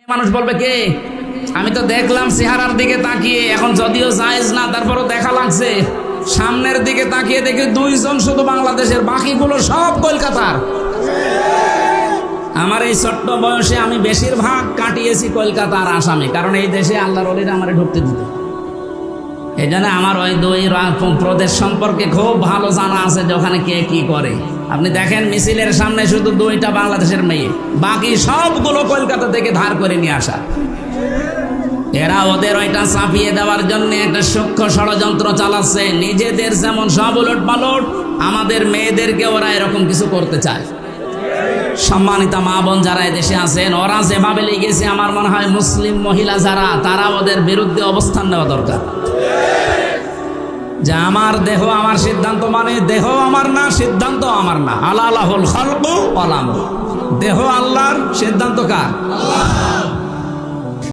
মানুষ বলবে কে? আমি তো দেখলাম চেহারার দিকে তাকিয়ে, এখন যদিও জায়েজ না তারপরও দেখা লাগছে। সামনের দিকে তাকিয়ে দেখি দুইজন শুধু বাংলাদেশের, বাকিগুলো সব কলকাতার। আমার এই ছোট্ট বয়সে আমি বেশিরভাগ কাটিয়েছি কলকাতা আর আসামে, কারণ এই দেশে আল্লাহর ওলিরা আমারে ঢুকতে দিত। এই জন্য আমার ওই দুই প্রদেশ সম্পর্কে খুব ভালো জানা আছে যে ওখানে কে কি করে। আপনি দেখেন মিছিলের সামনে শুধু দুইটা বাংলাদেশের মেয়ে, বাকি সবগুলো কলকাতা থেকে ধার করে নিয়ে আসা। এরা ওদের ওইটা চাপিয়ে দেওয়ার জন্য একটা সূক্ষ্ম ষড়যন্ত্র চালাচ্ছে। নিজেদের যেমন সব উলট পালট, আমাদের মেয়েদেরকে ওরা এরকম কিছু করতে চায়। সম্মানিতা মা বোন যারা এদেশে আছেন, ওরা যেভাবে লেগেছে, আমার মনে হয় মুসলিম মহিলা যারা, তারা ওদের বিরুদ্ধে অবস্থান নেওয়া দরকার। যে আমার দেহ আমার সিদ্ধান্ত, মানে দেহ আমার না, সিদ্ধান্ত আমার না। আলাহুল খালকু ওয়াল আমর, দেহ আল্লাহর, সিদ্ধান্ত কার?